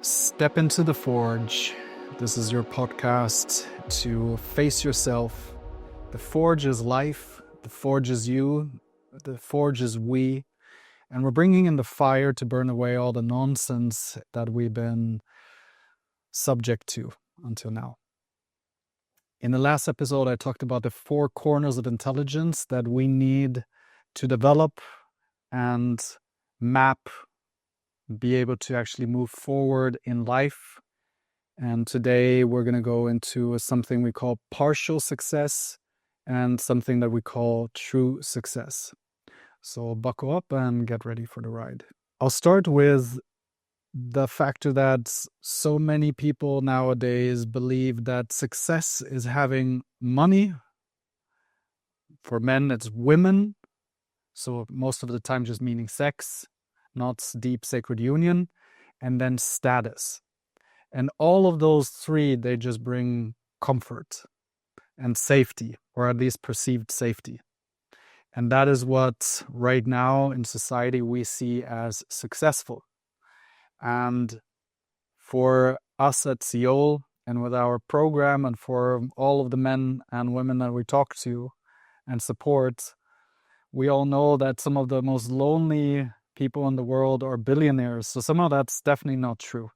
Step into the forge. This is your podcast to face yourself. The forge is life. The forge is you. The forge is we. And we're bringing in the fire to burn away all the nonsense that we've been subject to until now. In the last episode, I talked about the 4 corners of intelligence that we need to develop and map, be able to actually move forward in life. And today we're going to go into something we call partial success and something that we call true success. So buckle up and get ready for the ride. I'll start with the factor that so many people nowadays believe that success is having money. For men, it's women. So most of the time just meaning sex, not deep sacred union, and then status. And all of those 3, they just bring comfort and safety, or at least perceived safety. And that is what right now in society we see as successful. And for us at Seoul and with our program and for all of the men and women that we talk to and support, we all know that some of the most lonely people in the world are billionaires. So somehow that's definitely not true.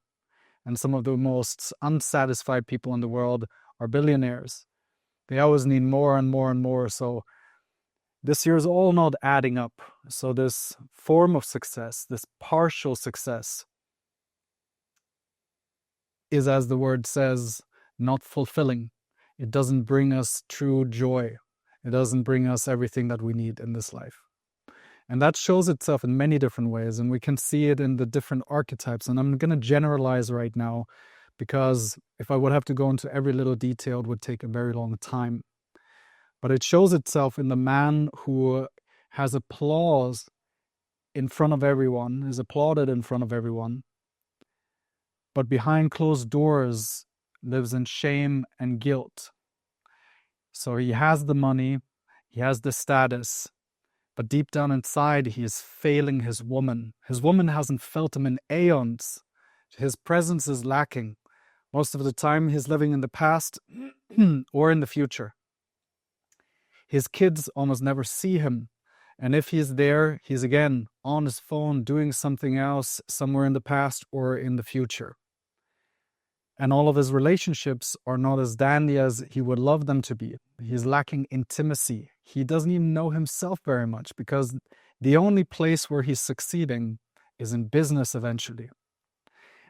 And some of the most unsatisfied people in the world are billionaires. They always need more and more and more. So this year is all not adding up. So this form of success, this partial success, is, as the word says, not fulfilling. It doesn't bring us true joy. It doesn't bring us everything that we need in this life. And that shows itself in many different ways, and we can see it in the different archetypes. And I'm going to generalize right now, because if I would have to go into every little detail, it would take a very long time. But it shows itself in the man who has applause in front of everyone, is applauded in front of everyone, but behind closed doors lives in shame and guilt. So he has the money, he has the status, but deep down inside, he is failing his woman. His woman hasn't felt him in aeons. His presence is lacking. Most of the time, he's living in the past or in the future. His kids almost never see him. And if he's there, he's again on his phone doing something else somewhere in the past or in the future. And all of his relationships are not as dandy as he would love them to be. He's lacking intimacy. He doesn't even know himself very much, because the only place where he's succeeding is in business eventually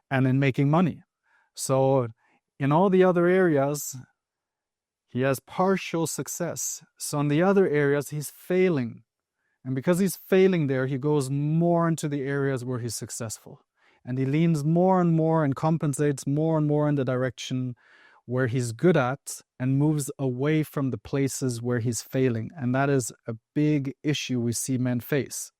and in making money. So in all the other areas, he has partial success. So in the other areas, he's failing. And because he's failing there, he goes more into the areas where he's successful. And he leans more and more and compensates more and more in the direction where he's good at and moves away from the places where he's failing. And that is a big issue we see men face.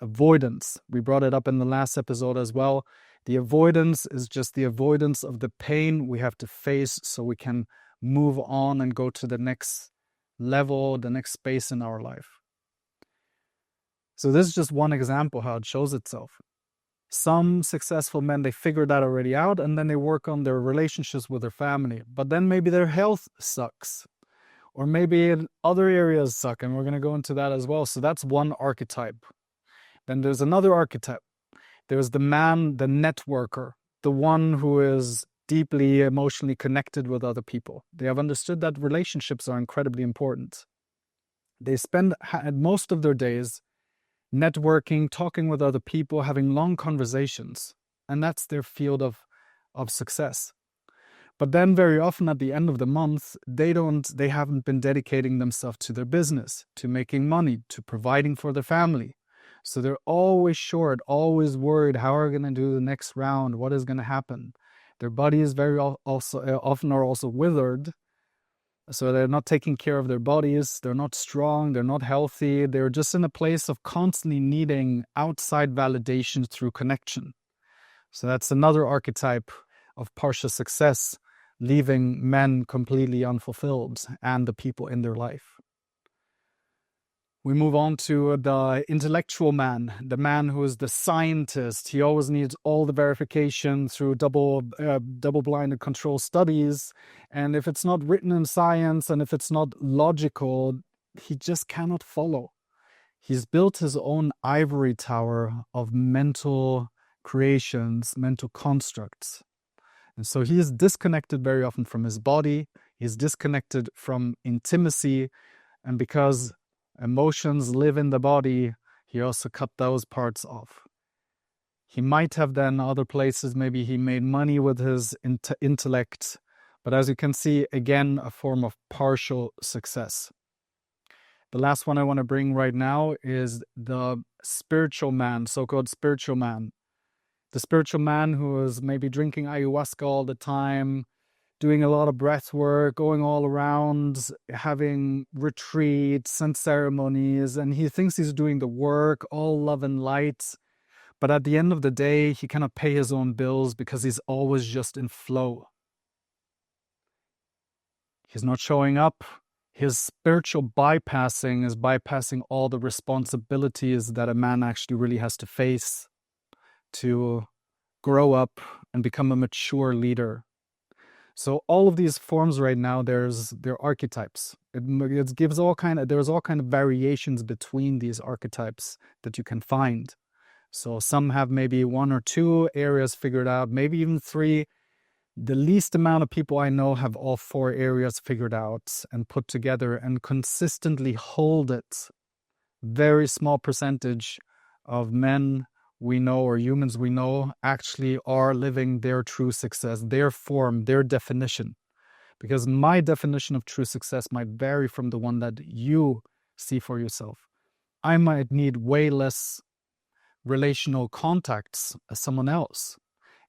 Avoidance. We brought it up in the last episode as well. The avoidance is just the avoidance of the pain we have to face so we can move on and go to the next level, the next space in our life. So this is just one example how it shows itself. Some successful men, they figure that already out, and then they work on their relationships with their family. But then maybe their health sucks, or maybe other areas suck, and we're going to go into that as well. So that's one archetype. Then there's another archetype. There's the man, the networker, the one who is deeply emotionally connected with other people. They have understood that relationships are incredibly important. They spend most of their days networking, talking with other people, having long conversations. And that's their field of success. But then very often at the end of the month, they haven't been dedicating themselves to their business, to making money, to providing for their family. So they're always short, always worried, how are we going to do the next round? What is going to happen? Their bodies often are also withered. So they're not taking care of their bodies, they're not strong, they're not healthy, they're just in a place of constantly needing outside validation through connection. So that's another archetype of partial success, leaving men completely unfulfilled and the people in their life. We move on to the intellectual man, the man who is the scientist. He always needs all the verification through double-blinded control studies. And if it's not written in science and if it's not logical, he just cannot follow. He's built his own ivory tower of mental creations, mental constructs. And so he is disconnected very often from his body. He's disconnected from intimacy. And because emotions live in the body, he also cut those parts off. He might have then other places, maybe he made money with his intellect, but as you can see, again, a form of partial success. The last one I want to bring right now is the spiritual man, so-called spiritual man. The spiritual man who is maybe drinking ayahuasca all the time, doing a lot of breath work, going all around, having retreats and ceremonies, and he thinks he's doing the work, all love and light. But at the end of the day, he cannot pay his own bills because he's always just in flow. He's not showing up. His spiritual bypassing is bypassing all the responsibilities that a man actually really has to face to grow up and become a mature leader. So all of these forms right now, they're archetypes. It gives there's all kind of variations between these archetypes that you can find. So some have maybe 1 or 2 areas figured out, maybe even 3. The least amount of people I know have all 4 areas figured out and put together and consistently hold it. Very small percentage of men we know or humans we know actually are living their true success, their form, their definition. Because my definition of true success might vary from the one that you see for yourself. I might need way less relational contacts as someone else.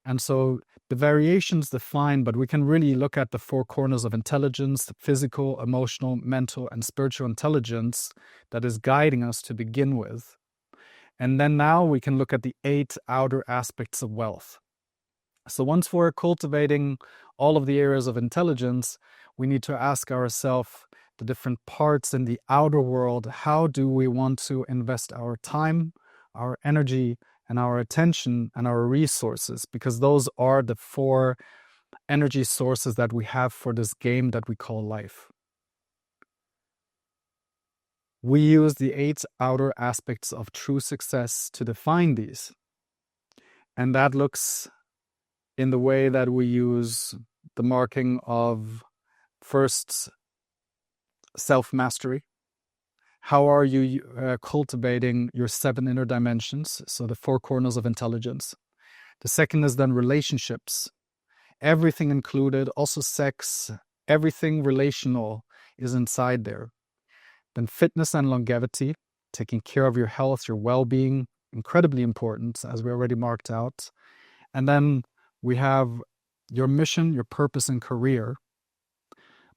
And so the variations define, but we can really look at the 4 corners of intelligence, the physical, emotional, mental, and spiritual intelligence that is guiding us to begin with. And then now we can look at the 8 outer aspects of wealth. So once we're cultivating all of the areas of intelligence, we need to ask ourselves the different parts in the outer world. How do we want to invest our time, our energy, and our attention and our resources? Because those are the 4 energy sources that we have for this game that we call life. We use the 8 outer aspects of true success to define these. And that looks in the way that we use the marking of first self-mastery. How are you cultivating your 7 inner dimensions? So the 4 corners of intelligence. The second is then relationships. Everything included, also sex, everything relational is inside there. Then fitness and longevity, taking care of your health, your well-being, incredibly important, as we already marked out. And then we have your mission, your purpose and career,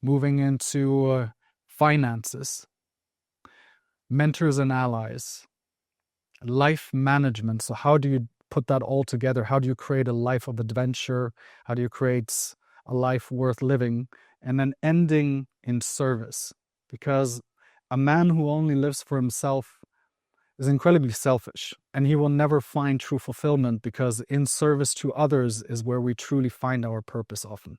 moving into finances, mentors and allies, life management. So how do you put that all together? How do you create a life of adventure? How do you create a life worth living? And then ending in service, because a man who only lives for himself is incredibly selfish, and he will never find true fulfillment, because in service to others is where we truly find our purpose often.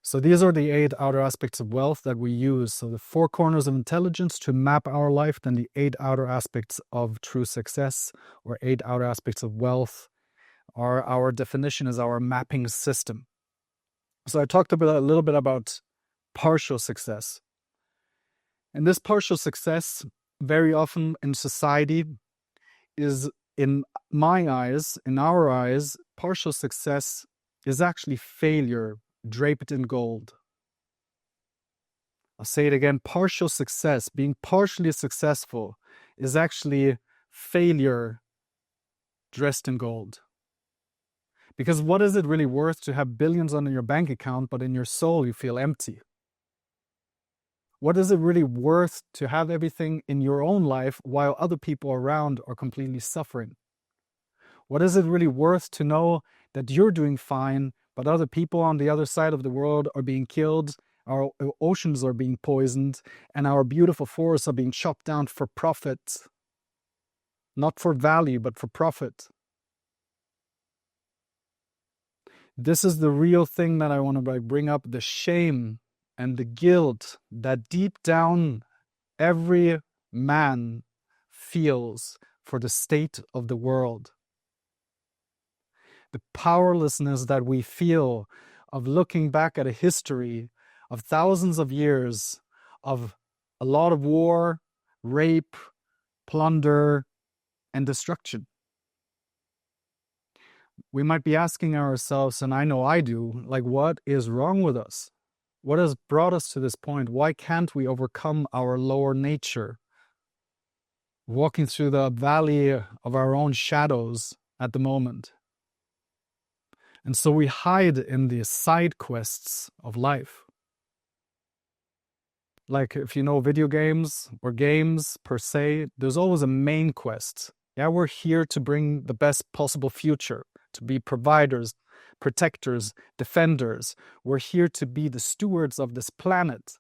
So these are the 8 outer aspects of wealth that we use. So the 4 corners of intelligence to map our life, then the 8 outer aspects of true success, or 8 outer aspects of wealth, are our definition as our mapping system. So I talked a little bit about partial success. And this partial success, very often in society, is, in my eyes, in our eyes, partial success is actually failure draped in gold. I'll say it again, partial success, being partially successful, is actually failure dressed in gold. Because what is it really worth to have billions on your bank account, but in your soul you feel empty? What is it really worth to have everything in your own life while other people around are completely suffering? What is it really worth to know that you're doing fine, but other people on the other side of the world are being killed, Our oceans are being poisoned, and our beautiful forests are being chopped down for profit. Not for value, but for profit. This is the real thing that I want to bring up, the shame and the guilt that deep down every man feels for the state of the world. The powerlessness that we feel of looking back at a history of thousands of years of a lot of war, rape, plunder, and destruction. We might be asking ourselves, and I know I do, like, what is wrong with us? What has brought us to this point? Why can't we overcome our lower nature? Walking through the valley of our own shadows at the moment. And so we hide in the side quests of life. Like, if you know video games or games per se, there's always a main quest. Yeah, we're here to bring the best possible future, to be providers, protectors, defenders. We're here to be the stewards of this planet.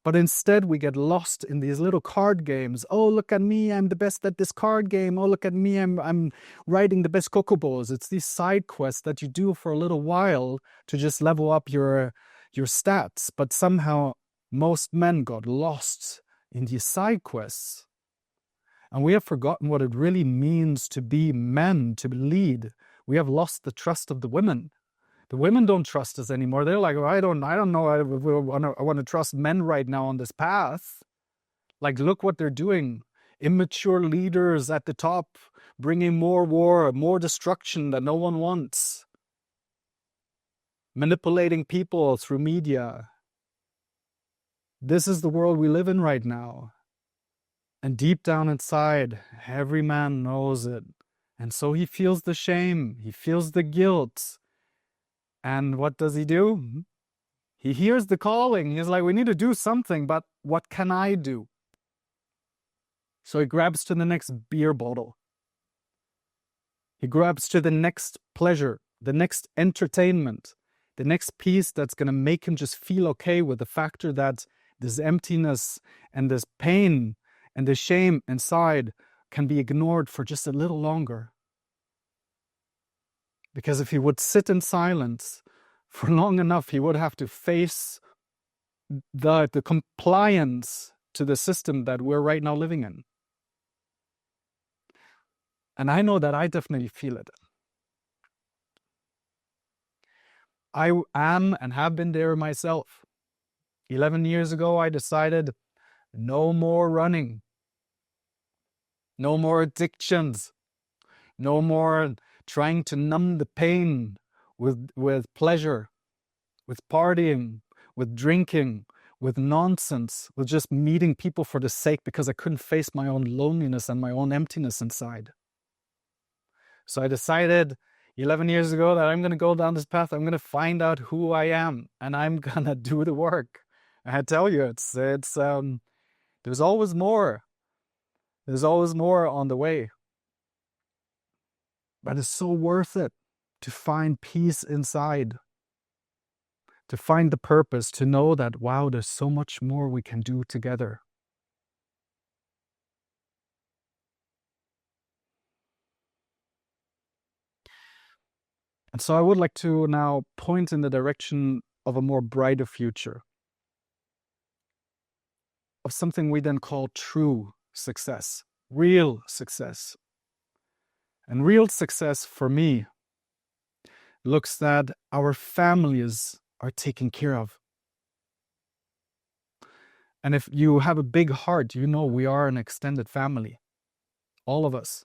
But instead, we get lost in these little card games. Oh, look at me, I'm the best at this card game. Oh, look at me, I'm riding the best chocobos. It's these side quests that you do for a little while to just level up your stats. But somehow, most men got lost in these side quests. And we have forgotten what it really means to be men, to lead. We have lost the trust of the women. The women don't trust us anymore. They're like, I don't know. I want to trust men right now on this path. Like, look what they're doing. Immature leaders at the top, bringing more war, more destruction that no one wants. Manipulating people through media. This is the world we live in right now. And deep down inside, every man knows it. And so he feels the shame. He feels the guilt. And what does he do? He hears the calling. He's like, we need to do something, but what can I do? So he grabs to the next beer bottle. He grabs to the next pleasure, the next entertainment, the next piece that's going to make him just feel okay with the factor that this emptiness and this pain and the shame inside can be ignored for just a little longer. Because if he would sit in silence for long enough, he would have to face the compliance to the system that we're right now living in. And I know that I definitely feel it. I am and have been there myself. 11 years ago, I decided no more running. No more addictions. No more trying to numb the pain with pleasure, with partying, with drinking, with nonsense, with just meeting people for the sake because I couldn't face my own loneliness and my own emptiness inside. So I decided 11 years ago that I'm going to go down this path. I'm going to find out who I am and I'm going to do the work. I tell you, there's always more. There's always more on the way. But it's so worth it to find peace inside, to find the purpose, to know that, wow, there's so much more we can do together. And so I would like to now point in the direction of a more brighter future, of something we then call true success, real success. And real success for me looks that our families are taken care of. And if you have a big heart, you know we are an extended family, all of us,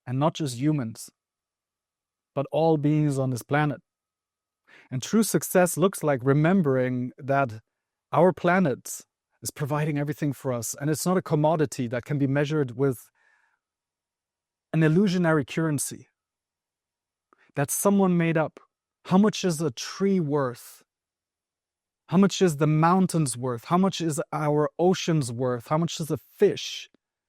and not just humans, but all beings on this planet. And true success looks like remembering that our planet is providing everything for us, and it's not a commodity that can be measured with an illusionary currency that someone made up. How much is a tree worth? How much is the mountains worth? How much is our oceans worth? How much is a fish?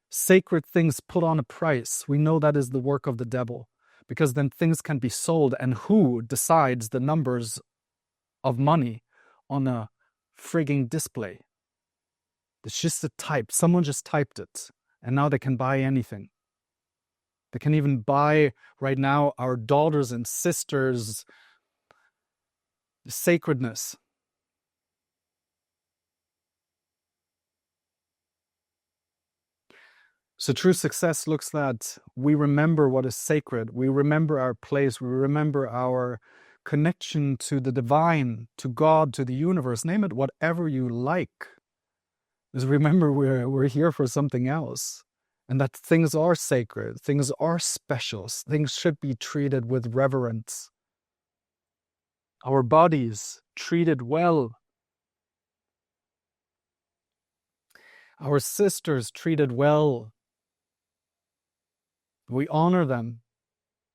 Sacred things put on a price. We know that is the work of the devil, because then things can be sold. And who decides the numbers of money on a frigging display. It's just a type. Someone just typed it, and now they can buy anything. They can even buy, right now, our daughters and sisters' sacredness. So true success looks that we remember what is sacred. We remember our place. We remember our connection to the divine, to God, to the universe. Name it whatever you like. Just remember we're here for something else. And that things are sacred. Things are special. Things should be treated with reverence. Our bodies treated well. Our sisters treated well. We honor them.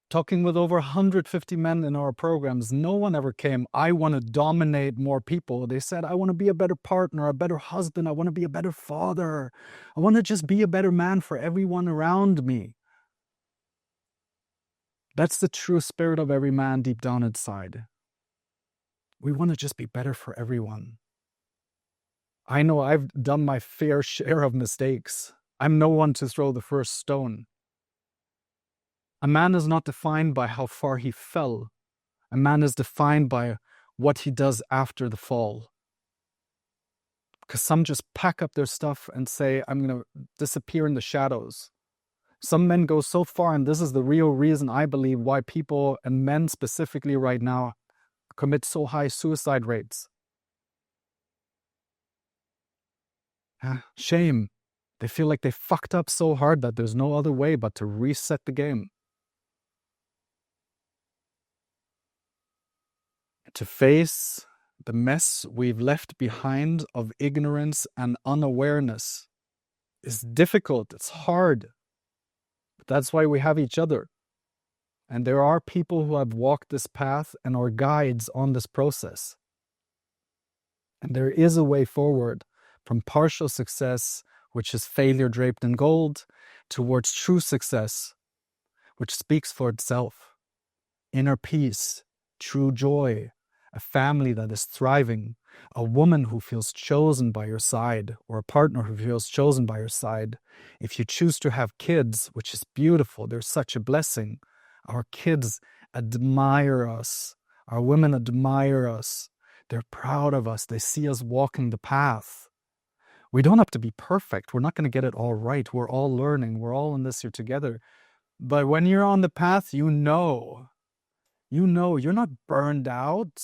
Talking with over 150 men in our programs, no one ever came, I want to dominate more people. They said, I want to be a better partner, a better husband. I want to be a better father. I want to just be a better man for everyone around me. That's the true spirit of every man deep down inside. We want to just be better for everyone. I know I've done my fair share of mistakes. I'm no one to throw the first stone. A man is not defined by how far he fell. A man is defined by what he does after the fall. Because some just pack up their stuff and say, I'm going to disappear in the shadows. Some men go so far, and this is the real reason I believe why people, and men specifically right now, commit so high suicide rates. Shame. They feel like they fucked up so hard that there's no other way but to reset the game. To face the mess we've left behind of ignorance and unawareness is difficult. It's hard. But that's why we have each other. And there are people who have walked this path and are guides on this process. And there is a way forward from partial success, which is failure draped in gold, towards true success, which speaks for itself. Inner peace, true joy, a family that is thriving, a woman who feels chosen by your side, or a partner who feels chosen by your side. If you choose to have kids, which is beautiful, they're such a blessing. Our kids admire us. Our women admire us. They're proud of us. They see us walking the path. We don't have to be perfect. We're not going to get it all right. We're all learning. We're all in this here together. But when you're on the path, you know you're not burned out.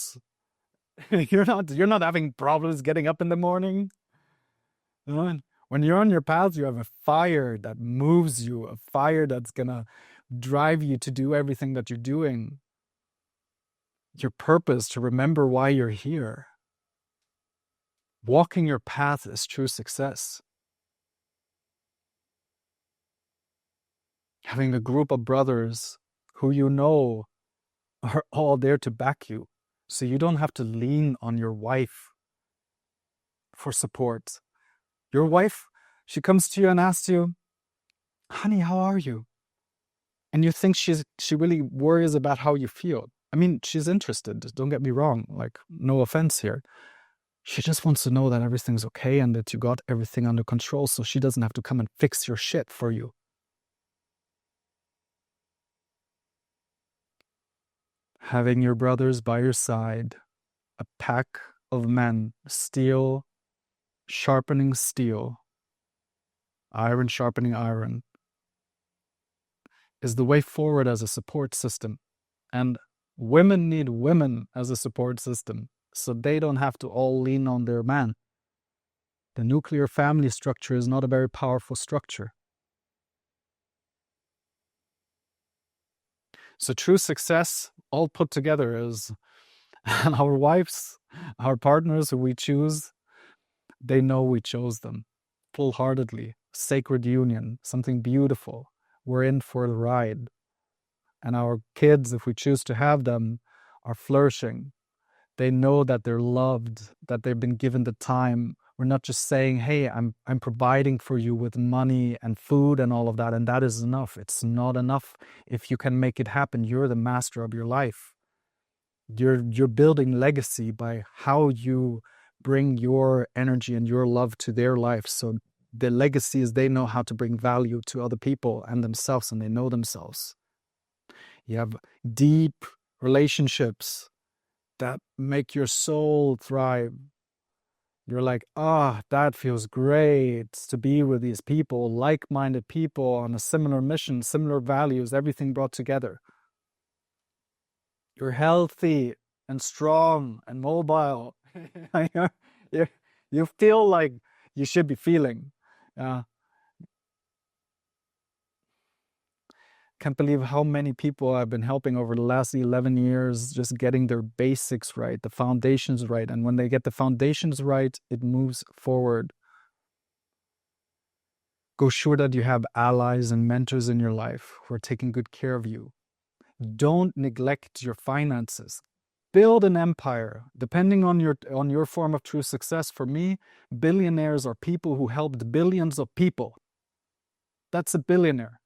You're not having problems getting up in the morning. When you're on your path, you have a fire that moves you, a fire that's gonna drive you to do everything that you're doing. Your purpose, to remember why you're here. Walking your path is true success. Having a group of brothers who you know are all there to back you, so you don't have to lean on your wife for support. Your wife, she comes to you and asks you, honey, how are you? And you think she really worries about how you feel. I mean, she's interested, don't get me wrong, like, no offense here. She just wants to know that everything's okay and that you got everything under control, so she doesn't have to come and fix your shit for you. Having your brothers by your side, a pack of men, steel sharpening steel, iron sharpening iron, is the way forward as a support system. And women need women as a support system, so they don't have to all lean on their man. The nuclear family structure is not a very powerful structure. So true success, all put together, is our wives, our partners who we choose, they know we chose them full-heartedly. Sacred union, something beautiful. We're in for the ride. And our kids, if we choose to have them, are flourishing. They know that they're loved, that they've been given the time. We're not just saying, hey, I'm providing for you with money and food and all of that, and that is enough. It's not enough. If you can make it happen, you're the master of your life. You're building legacy by how you bring your energy and your love to their life. So the legacy is they know how to bring value to other people and themselves, and they know themselves. You have deep relationships that make your soul thrive. You're like, that feels great to be with these people, like-minded people on a similar mission, similar values, everything brought together. You're healthy and strong and mobile. You feel like you should be feeling. Can't believe how many people I've been helping over the last 11 years, just getting their basics right, the foundations right. And when they get the foundations right, it moves forward. Go sure that you have allies and mentors in your life who are taking good care of you. Don't neglect your finances. Build an empire. Depending on your form of true success, for me, billionaires are people who helped billions of people. That's a billionaire.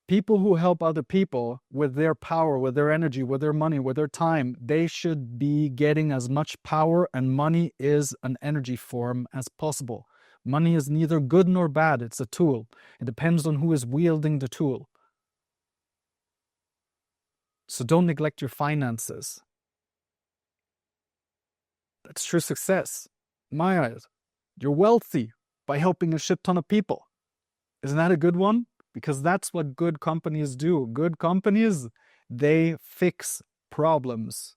People who help other people with their power, with their energy, with their money, with their time, they should be getting as much power, and money is an energy form as possible. Money is neither good nor bad. It's a tool. It depends on who is wielding the tool. So don't neglect your finances. That's true success. In my eyes, you're wealthy by helping a shit ton of people. Isn't that a good one? Because that's what good companies do. Good companies, they fix problems.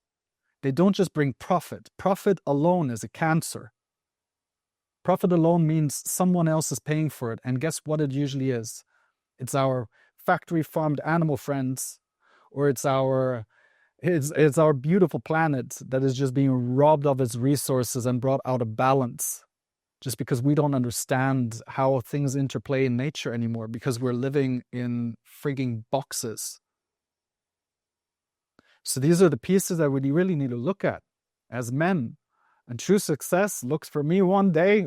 They don't just bring profit. Profit alone is a cancer. Profit alone means someone else is paying for it. And guess what it usually is? It's our factory farmed animal friends, or it's our beautiful planet that is just being robbed of its resources and brought out of balance. Just because we don't understand how things interplay in nature anymore, because we're living in frigging boxes. So these are the pieces that we really need to look at as men. And true success looks for me one day,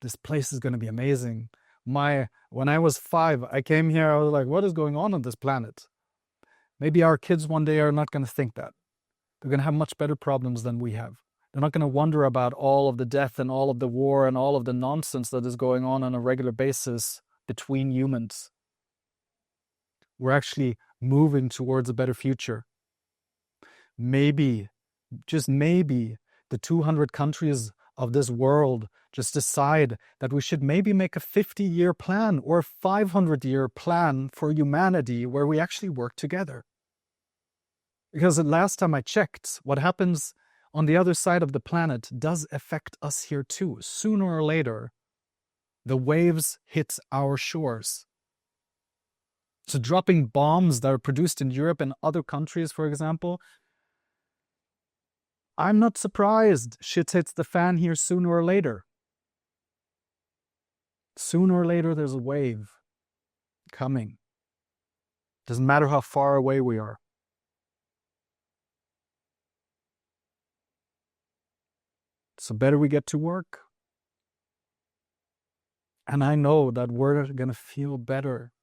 this place is going to be amazing. When I was 5, I came here, I was like, what is going on this planet? Maybe our kids one day are not going to think that. They're going to have much better problems than we have. They're not going to wonder about all of the death and all of the war and all of the nonsense that is going on a regular basis between humans. We're actually moving towards a better future. Maybe, just maybe, the 200 countries of this world just decide that we should maybe make a 50-year plan or a 500-year plan for humanity where we actually work together. Because the last time I checked, what happens on the other side of the planet does affect us here too. Sooner or later, the waves hit our shores. So dropping bombs that are produced in Europe and other countries, for example, I'm not surprised shit hits the fan here sooner or later. Sooner or later, there's a wave coming. Doesn't matter how far away we are. So better we get to work. And I know that we're going to feel better.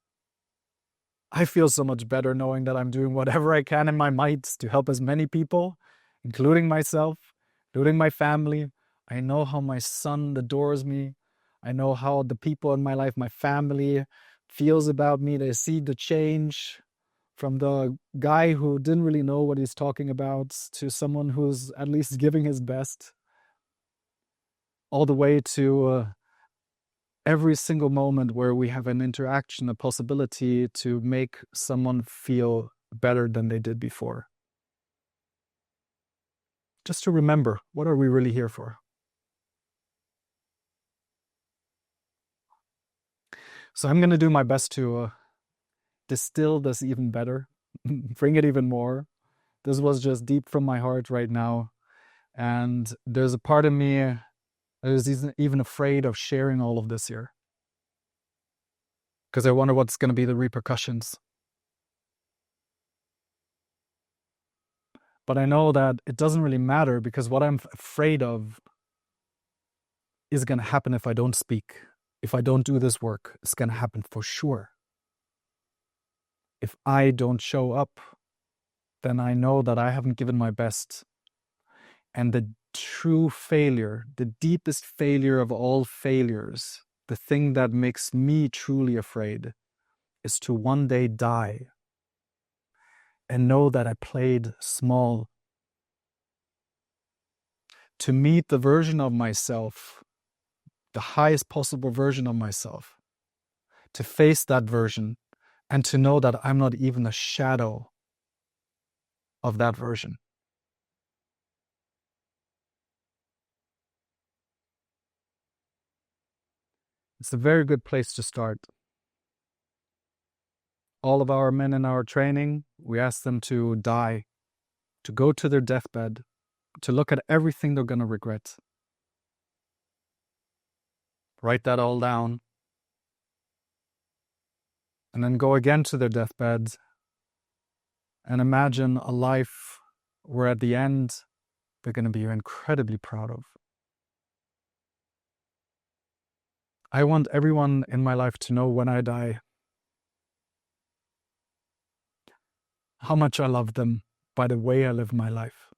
I feel so much better knowing that I'm doing whatever I can in my might to help as many people, including myself, including my family. I know how my son adores me. I know how the people in my life, my family, feels about me. They see the change from the guy who didn't really know what he's talking about to someone who's at least giving his best, all the way to every single moment where we have an interaction, a possibility to make someone feel better than they did before. Just to remember, what are we really here for? So I'm going to do my best to distill this even better, bring it even more. This was just deep from my heart right now. And there's a part of me that is even afraid of sharing all of this here. Because I wonder what's going to be the repercussions. But I know that it doesn't really matter, because what I'm afraid of is going to happen if I don't speak. If I don't do this work, it's going to happen for sure. If I don't show up, then I know that I haven't given my best. And the true failure, the deepest failure of all failures, the thing that makes me truly afraid, is to one day die and know that I played small. To meet the version of myself, the highest possible version of myself, to face that version and to know that I'm not even a shadow of that version. It's a very good place to start. All of our men in our training, we ask them to die, to go to their deathbed, to look at everything they're going to regret. Write that all down. And then go again to their deathbed and imagine a life where at the end they're going to be incredibly proud of. I want everyone in my life to know when I die how much I love them by the way I live my life.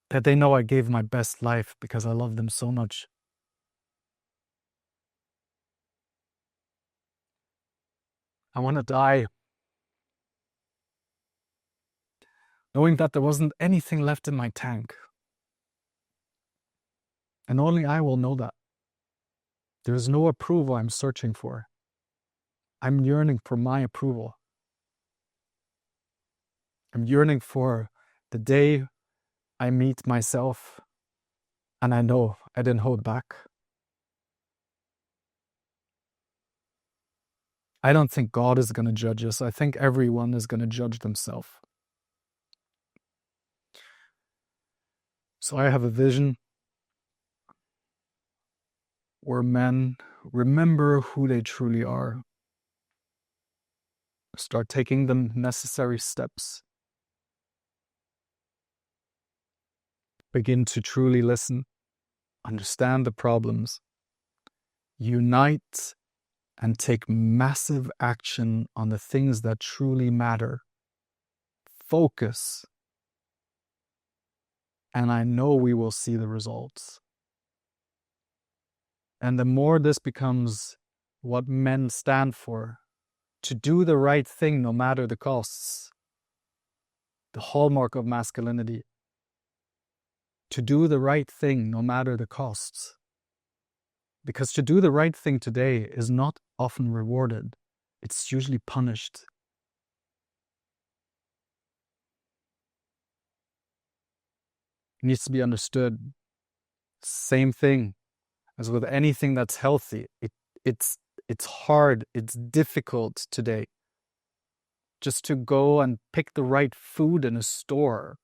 That they know I gave my best life because I love them so much. I want to die knowing that there wasn't anything left in my tank. And only I will know that. There is no approval I'm searching for. I'm yearning for my approval. I'm yearning for the day I meet myself and I know I didn't hold back. I don't think God is going to judge us. I think everyone is going to judge themselves. So I have a vision where men remember who they truly are. Start taking the necessary steps. Begin to truly listen, understand the problems, unite, and take massive action on the things that truly matter. Focus. And I know we will see the results. And the more this becomes what men stand for, to do the right thing no matter the costs, the hallmark of masculinity, to do the right thing no matter the costs. Because to do the right thing today is not often rewarded. It's usually punished. It needs to be understood. Same thing as with anything that's healthy. It's hard, it's difficult today. Just to go and pick the right food in a store.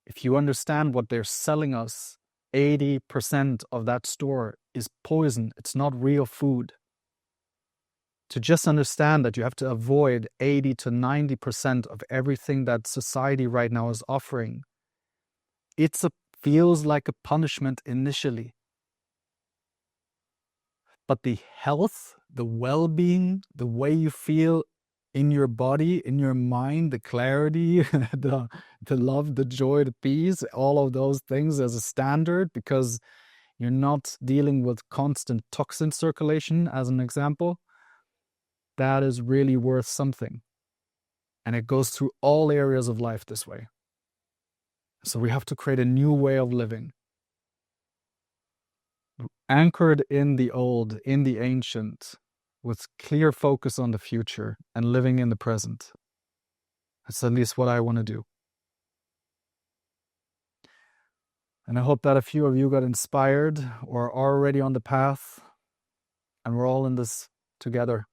If you understand what they're selling us, 80% of that store is poison. It's not real food. To just understand that you have to avoid 80 to 90% of everything that society right now is offering. It feels like a punishment initially. But the health, the well-being, the way you feel in your body, in your mind, the clarity, the love, the joy, the peace, all of those things as a standard, because you're not dealing with constant toxin circulation, as an example, that is really worth something. And it goes through all areas of life this way. So we have to create a new way of living. Anchored in the old, in the ancient, with clear focus on the future and living in the present. That's at least what I want to do. And I hope that a few of you got inspired or are already on the path, and we're all in this together.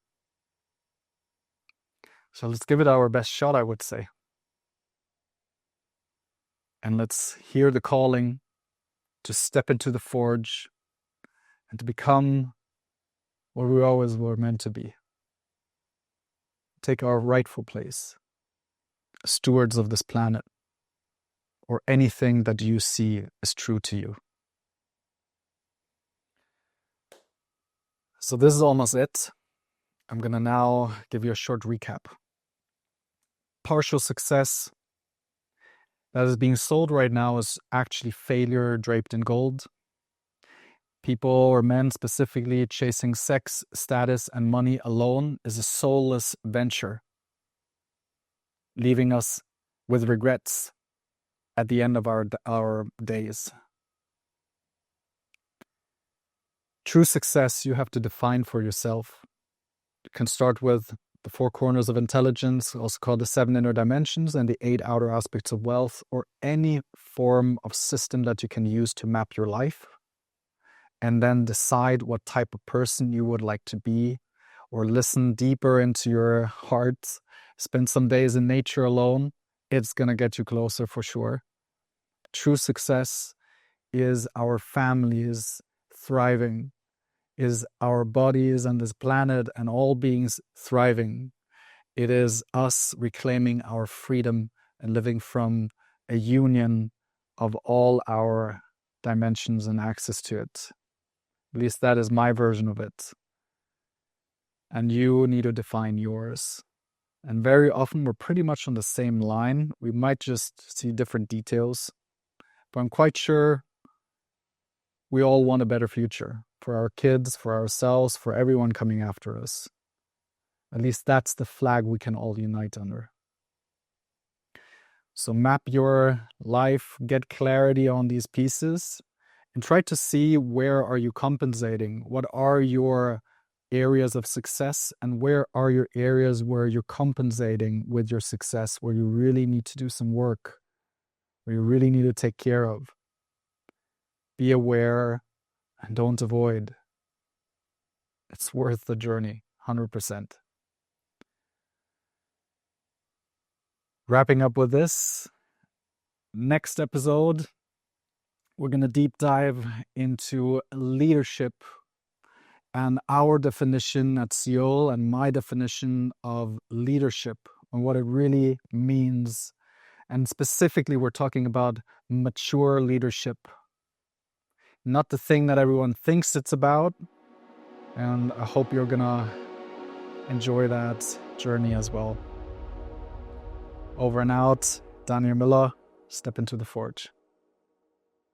So let's give it our best shot, I would say. And let's hear the calling to step into the forge and to become what we always were meant to be. Take our rightful place, stewards of this planet, or anything that you see is true to you. So this is almost it. I'm going to now give you a short recap. Partial success that is being sold right now is actually failure draped in gold. People, or men specifically, chasing sex, status, and money alone is a soulless venture, leaving us with regrets at the end of our days. True success you have to define for yourself. You can start with the 4 corners of intelligence, also called the 7 inner dimensions, and the 8 outer aspects of wealth, or any form of system that you can use to map your life. And then decide what type of person you would like to be, or listen deeper into your heart. Spend some days in nature alone. It's going to get you closer for sure. True success is our families thriving, is our bodies and this planet and all beings thriving. It is us reclaiming our freedom and living from a union of all our dimensions and access to it. At least that is my version of it. And you need to define yours. And very often we're pretty much on the same line. We might just see different details. But I'm quite sure we all want a better future for our kids, for ourselves, for everyone coming after us. At least that's the flag we can all unite under. So map your life, get clarity on these pieces, and try to see where are you compensating? What are your areas of success, and where are your areas where you're compensating with your success, where you really need to do some work, where you really need to take care of. Be aware and don't avoid. It's worth the journey, 100%. Wrapping up with this, next episode, we're going to deep dive into leadership and our definition at Seoul and my definition of leadership and what it really means. And specifically, we're talking about mature leadership. Not the thing that everyone thinks it's about. And I hope you're going to enjoy that journey as well. Over and out, Daniel Müller, step into the forge.